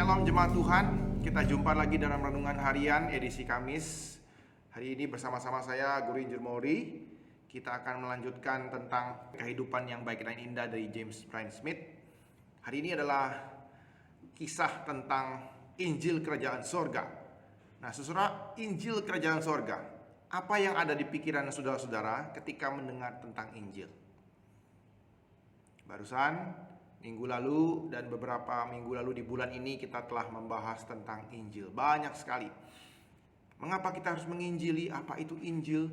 Shalom jemaat Tuhan, kita jumpa lagi dalam Renungan Harian edisi Kamis. Hari ini bersama-sama saya, Guru Injil Mori. Kita akan melanjutkan tentang kehidupan yang baik dan indah dari James Bryan Smith. Hari ini adalah kisah tentang Injil Kerajaan Sorga. Nah saudara, Injil Kerajaan Sorga, apa yang ada di pikiran saudara-saudara ketika mendengar tentang Injil? Barusan minggu lalu dan beberapa minggu lalu di bulan ini kita telah membahas tentang Injil. Banyak sekali. Mengapa kita harus menginjili, apa itu Injil,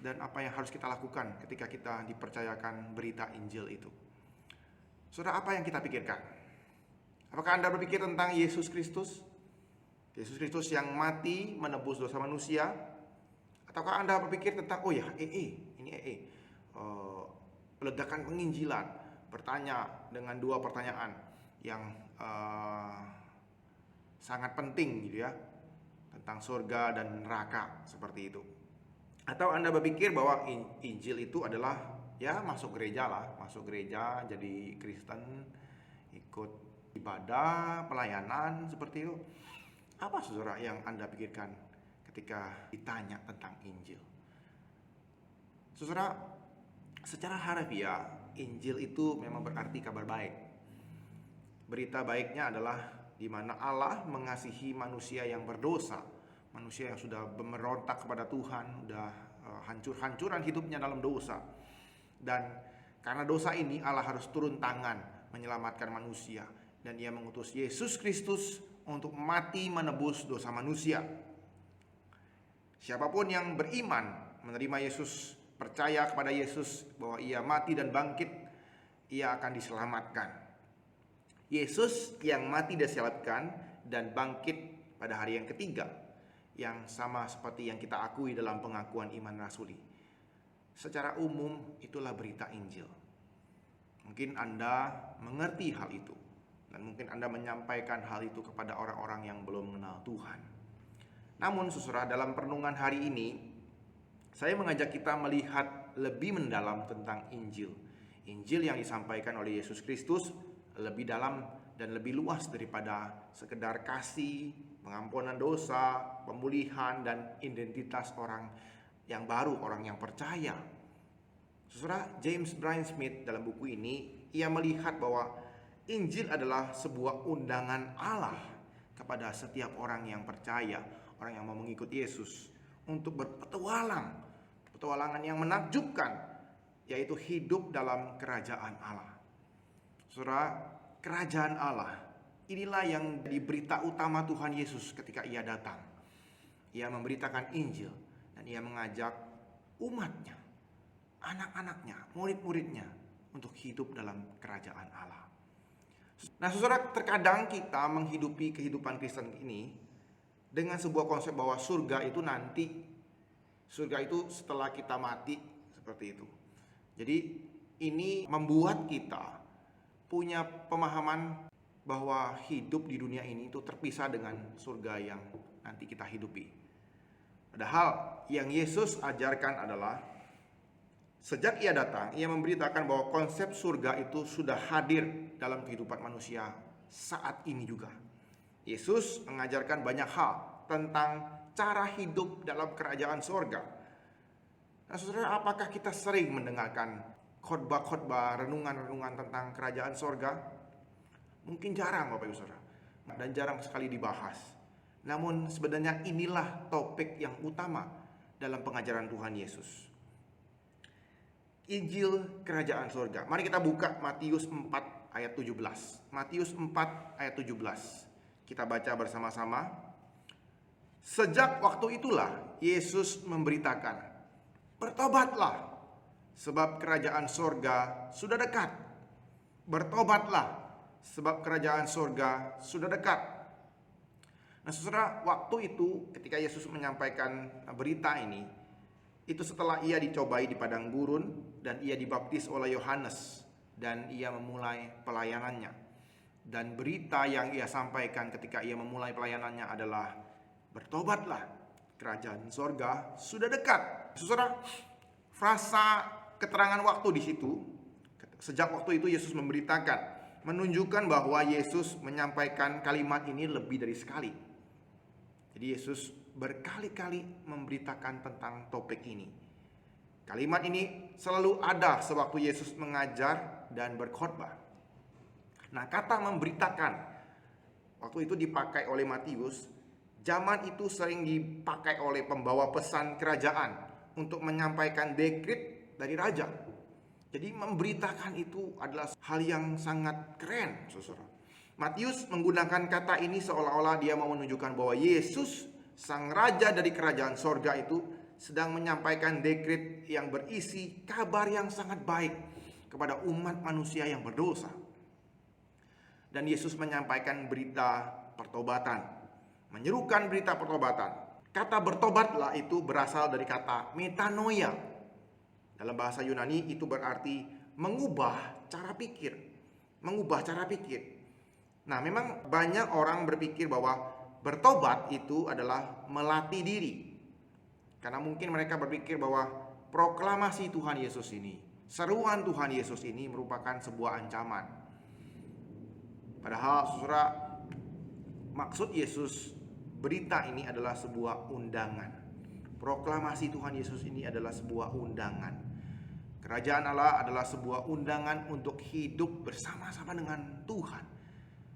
dan apa yang harus kita lakukan ketika kita dipercayakan berita Injil itu. Saudara, apa yang kita pikirkan? Apakah Anda berpikir tentang Yesus Kristus? Yesus Kristus yang mati menebus dosa manusia? Ataukah Anda berpikir tentang, ledakan penginjilan? Bertanya dengan dua pertanyaan yang sangat penting gitu ya, tentang surga dan neraka seperti itu. Atau Anda berpikir bahwa Injil itu adalah ya masuk gereja jadi Kristen, ikut ibadah, pelayanan seperti itu. Apa saudara yang Anda pikirkan ketika ditanya tentang Injil? Saudara, secara harfiah Injil itu memang berarti kabar baik. Berita baiknya adalah di mana Allah mengasihi manusia yang berdosa, manusia yang sudah memberontak kepada Tuhan, sudah hancur-hancuran hidupnya dalam dosa. Dan karena dosa ini Allah harus turun tangan menyelamatkan manusia, dan Ia mengutus Yesus Kristus untuk mati menebus dosa manusia. Siapapun yang beriman menerima Yesus, percaya kepada Yesus bahwa Ia mati dan bangkit, ia akan diselamatkan. Yesus yang mati diselamatkan dan bangkit pada hari yang ketiga, yang sama seperti yang kita akui dalam pengakuan iman rasuli. Secara umum itulah berita Injil. Mungkin Anda mengerti hal itu, dan mungkin Anda menyampaikan hal itu kepada orang-orang yang belum mengenal Tuhan. Namun saudara, dalam perenungan hari ini saya mengajak kita melihat lebih mendalam tentang Injil. Injil yang disampaikan oleh Yesus Kristus lebih dalam dan lebih luas daripada sekedar kasih, pengampunan dosa, pemulihan, dan identitas orang yang baru, orang yang percaya. Saudara, James Bryan Smith dalam buku ini, ia melihat bahwa Injil adalah sebuah undangan Allah kepada setiap orang yang percaya, orang yang mau mengikut Yesus, untuk berpetualangan yang menakjubkan, yaitu hidup dalam kerajaan Allah. Saudara, kerajaan Allah inilah yang diberita utama Tuhan Yesus ketika Ia datang. Ia memberitakan Injil dan Ia mengajak umatnya, anak-anaknya, murid-muridnya untuk hidup dalam kerajaan Allah. Nah saudara, terkadang kita menghidupi kehidupan Kristen ini dengan sebuah konsep bahwa surga itu nanti, surga itu setelah kita mati, seperti itu. Jadi ini membuat kita punya pemahaman bahwa hidup di dunia ini itu terpisah dengan surga yang nanti kita hidupi. Padahal yang Yesus ajarkan adalah sejak Ia datang, Ia memberitakan bahwa konsep surga itu sudah hadir dalam kehidupan manusia saat ini juga. Yesus mengajarkan banyak hal tentang cara hidup dalam kerajaan sorga. Nah saudara, apakah kita sering mendengarkan khotbah-khotbah, renungan-renungan tentang kerajaan sorga? Mungkin jarang Bapak Ibu Saudara, dan jarang sekali dibahas. Namun sebenarnya inilah topik yang utama dalam pengajaran Tuhan Yesus. Injil kerajaan sorga. Mari kita buka Matius 4 ayat 17. Matius 4 ayat 17. Kita baca bersama-sama. Sejak waktu itulah Yesus memberitakan, bertobatlah, sebab kerajaan sorga sudah dekat. Bertobatlah, sebab kerajaan sorga sudah dekat. Nah saudara, waktu itu ketika Yesus menyampaikan berita ini, itu setelah Ia dicobai di padang gurun dan Ia dibaptis oleh Yohanes, dan Ia memulai pelayanannya. Dan berita yang Ia sampaikan ketika Ia memulai pelayanannya adalah, bertobatlah, kerajaan sorga sudah dekat. Saudara, frasa keterangan waktu di situ, sejak waktu itu Yesus memberitakan menunjukkan bahwa Yesus menyampaikan kalimat ini lebih dari sekali. Jadi Yesus berkali-kali memberitakan tentang topik ini. Kalimat ini selalu ada sewaktu Yesus mengajar dan berkhotbah. Nah, kata memberitakan waktu itu dipakai oleh Matius. Zaman itu sering dipakai oleh pembawa pesan kerajaan untuk menyampaikan dekret dari raja. Jadi memberitakan itu adalah hal yang sangat keren, saudara. Matius menggunakan kata ini seolah-olah dia mau menunjukkan bahwa Yesus, sang raja dari kerajaan sorga itu, sedang menyampaikan dekret yang berisi kabar yang sangat baik kepada umat manusia yang berdosa. Dan Yesus menyampaikan berita pertobatan, menyerukan berita pertobatan. Kata bertobatlah itu berasal dari kata metanoia. Dalam bahasa Yunani itu berarti mengubah cara pikir. Mengubah cara pikir. Nah, memang banyak orang berpikir bahwa bertobat itu adalah melatih diri. Karena mungkin mereka berpikir bahwa proklamasi Tuhan Yesus ini, seruan Tuhan Yesus ini merupakan sebuah ancaman. Padahal saudara, maksud Yesus berita ini adalah sebuah undangan. Proklamasi Tuhan Yesus ini adalah sebuah undangan. Kerajaan Allah adalah sebuah undangan untuk hidup bersama-sama dengan Tuhan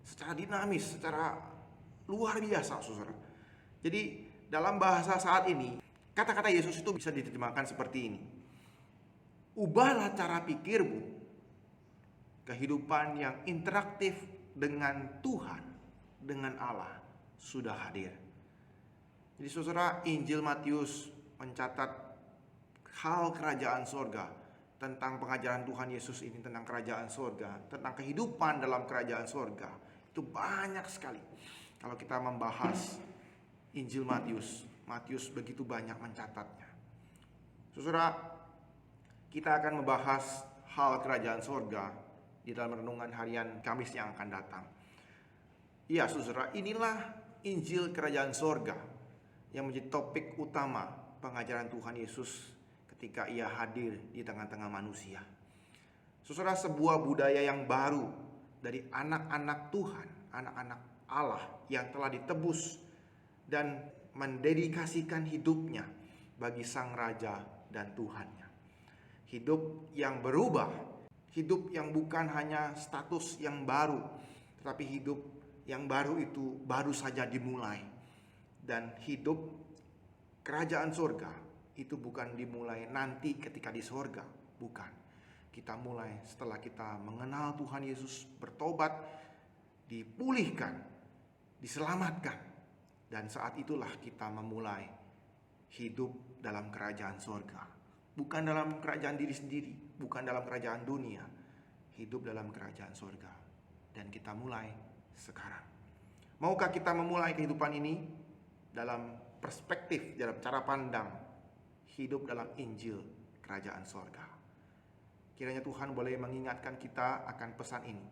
secara dinamis, secara luar biasa, saudara. Jadi dalam bahasa saat ini, kata-kata Yesus itu bisa diterjemahkan seperti ini. Ubahlah cara pikirmu. Kehidupan yang interaktif dengan Tuhan, dengan Allah sudah hadir. Jadi saudara, Injil Matius mencatat hal kerajaan sorga, tentang pengajaran Tuhan Yesus ini, tentang kerajaan sorga, tentang kehidupan dalam kerajaan sorga. Itu banyak sekali. Kalau kita membahas Injil Matius, Matius begitu banyak mencatatnya. Saudara, kita akan membahas hal kerajaan sorga di dalam renungan harian Kamis yang akan datang. Ya saudara, inilah Injil kerajaan sorga yang menjadi topik utama pengajaran Tuhan Yesus ketika ia hadir di tengah-tengah manusia. Saudara, sebuah budaya yang baru dari anak-anak Tuhan, anak-anak Allah yang telah ditebus dan mendedikasikan hidupnya bagi Sang Raja dan Tuhannya. Hidup yang berubah, hidup yang bukan hanya status yang baru, tetapi hidup yang baru itu baru saja dimulai. Dan hidup kerajaan surga itu bukan dimulai nanti ketika di sorga, bukan. Kita mulai setelah kita mengenal Tuhan Yesus, bertobat, dipulihkan, diselamatkan. Dan saat itulah kita memulai hidup dalam kerajaan sorga. Bukan dalam kerajaan diri sendiri, bukan dalam kerajaan dunia. Hidup dalam kerajaan sorga. Dan kita mulai sekarang. Maukah kita memulai kehidupan ini dalam perspektif, dalam cara pandang hidup dalam Injil kerajaan sorga? Kiranya Tuhan boleh mengingatkan kita akan pesan ini,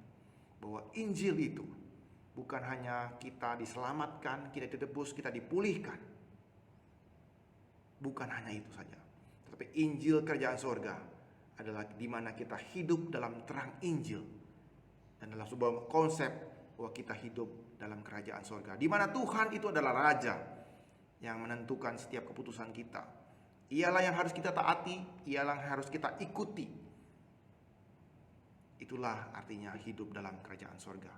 bahwa Injil itu bukan hanya kita diselamatkan, kita ditebus, kita dipulihkan. Bukan hanya itu saja, tetapi Injil kerajaan sorga adalah di mana kita hidup dalam terang Injil, dan dalam sebuah konsep bahwa kita hidup dalam kerajaan sorga, di mana Tuhan itu adalah Raja yang menentukan setiap keputusan kita. Ialah yang harus kita taati, ialah yang harus kita ikuti. Itulah artinya hidup dalam kerajaan sorga.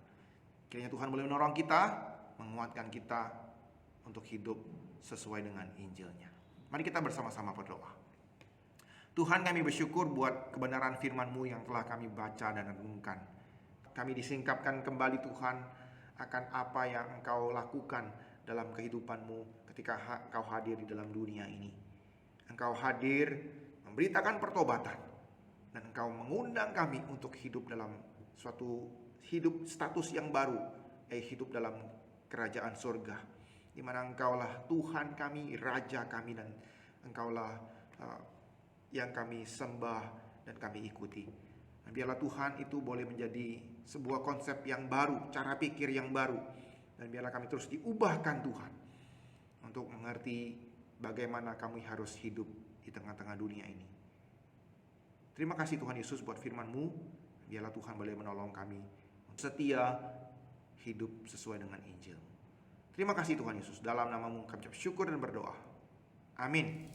Kiranya Tuhan boleh menolong kita, menguatkan kita untuk hidup sesuai dengan Injilnya. Mari kita bersama-sama berdoa. Tuhan, kami bersyukur buat kebenaran firman-Mu yang telah kami baca dan renungkan. Kami disingkapkan kembali Tuhan akan apa yang Engkau lakukan dalam kehidupan-Mu ketika Engkau hadir di dalam dunia ini. Engkau hadir memberitakan pertobatan, dan Engkau mengundang kami untuk hidup dalam suatu hidup status yang baru, hidup dalam kerajaan surga, di mana Engkaulah Tuhan kami, Raja kami, dan Engkaulah yang kami sembah dan kami ikuti. Dan biarlah Tuhan itu boleh menjadi sebuah konsep yang baru, cara pikir yang baru, dan biarlah kami terus diubahkan Tuhan untuk mengerti bagaimana kami harus hidup di tengah-tengah dunia ini. Terima kasih Tuhan Yesus buat firman-Mu. Biarlah Tuhan boleh menolong kami setia hidup sesuai dengan Injil. Terima kasih Tuhan Yesus. Dalam namamu kami ucap syukur dan berdoa. Amin.